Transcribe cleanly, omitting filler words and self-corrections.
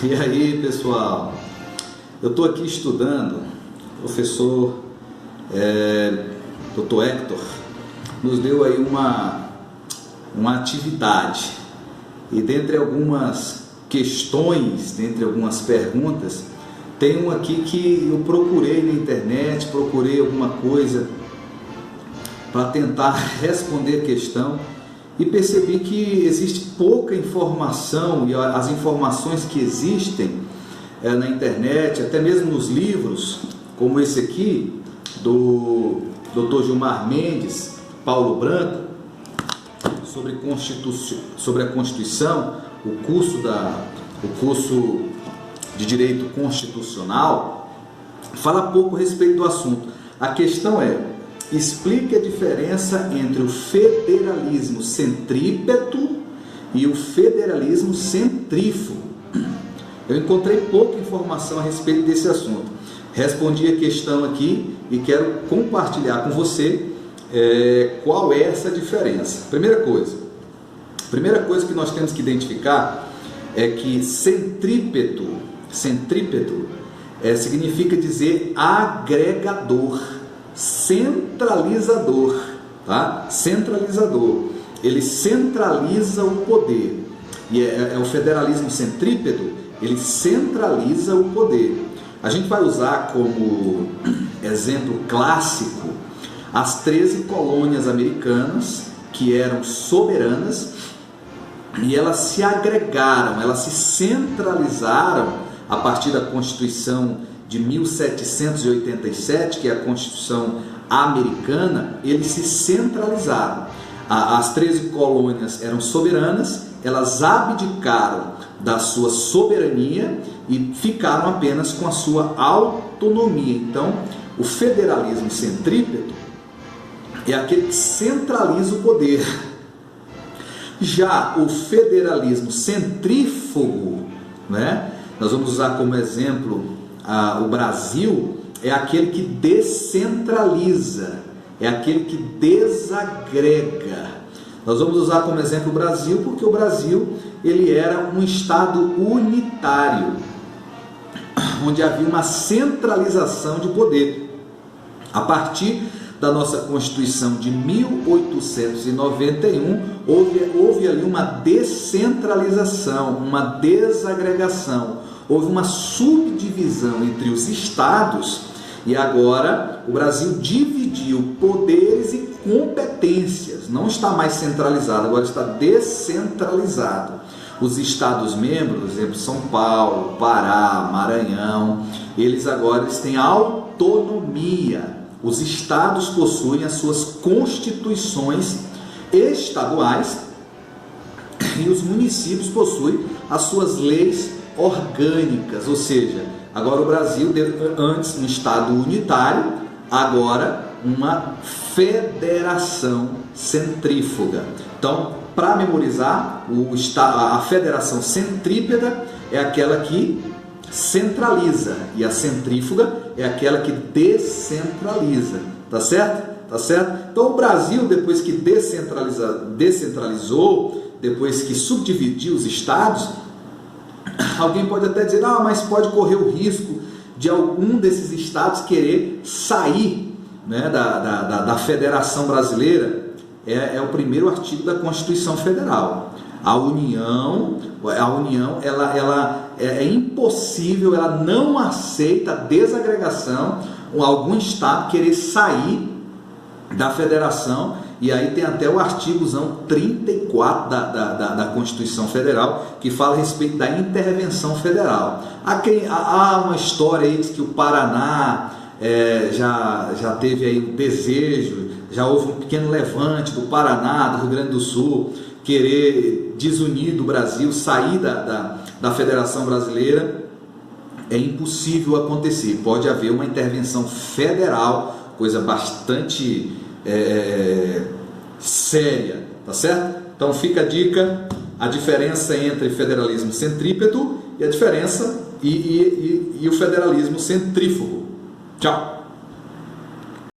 E aí, pessoal, eu estou aqui estudando, o professor Dr. Hector nos deu aí uma atividade, e dentre algumas questões, dentre algumas perguntas, tem uma aqui que eu procurei na internet, procurei alguma coisa para tentar responder a questão, e percebi que existe pouca informação, e as informações que existem na internet, até mesmo nos livros, como esse aqui, do Dr. Gilmar Mendes, Paulo Branco, sobre a Constituição, o curso de Direito Constitucional, fala pouco a respeito do assunto. A questão é: explique a diferença entre o federalismo centrípeto e o federalismo centrífugo. Eu encontrei pouca informação a respeito desse assunto. Respondi a questão aqui e quero compartilhar com você qual é essa diferença. Primeira coisa que nós temos que identificar é que centrípeto significa dizer agregador, centralizador, tá? Centralizador. Ele centraliza o poder. E o federalismo centrípeto, ele centraliza o poder. A gente vai usar como exemplo clássico as 13 colônias americanas, que eram soberanas, e elas se agregaram, elas se centralizaram a partir da Constituição de 1787, que é a Constituição americana. Eles se centralizaram. As 13 colônias eram soberanas, elas abdicaram da sua soberania e ficaram apenas com a sua autonomia. Então, o federalismo centrípeto é aquele que centraliza o poder. Já o federalismo centrífugo, né? Nós vamos usar como exemplo o Brasil, é aquele que descentraliza, é aquele que desagrega. Nós vamos usar como exemplo o Brasil porque o Brasil ele era um estado unitário, onde havia uma centralização de poder. A partir da nossa Constituição de 1891, houve ali uma descentralização, uma desagregação, houve uma subdivisão entre os estados, e agora o Brasil dividiu poderes e competências, não está mais centralizado, agora está descentralizado. Os estados membros, por exemplo, São Paulo, Pará, Maranhão, eles têm autonomia. Os estados possuem as suas constituições estaduais e os municípios possuem as suas leis orgânicas, ou seja, agora o Brasil, antes um estado unitário, agora uma federação centrífuga. Então, para memorizar, a federação centrípeta é aquela que centraliza, e a centrífuga é aquela que descentraliza. Tá certo? Tá certo? Então, o Brasil, depois que descentralizou, depois que subdividiu os estados, alguém pode até dizer: mas pode correr o risco de algum desses estados querer sair, né, da Federação Brasileira. É o primeiro artigo da Constituição Federal. A União ela é impossível, ela não aceita a desagregação, ou algum estado querer sair da federação. E aí tem até o artigozão 34 da Constituição Federal, que fala a respeito da intervenção federal. Há uma história aí de que o Paraná já teve aí um desejo, já houve um pequeno levante do Paraná, do Rio Grande do Sul, querer desunir do Brasil, sair da Federação Brasileira. É impossível acontecer. Pode haver uma intervenção federal, coisa bastante séria, tá certo? Então fica a dica, a diferença entre federalismo centrípeto e a diferença e o federalismo centrífugo. Tchau!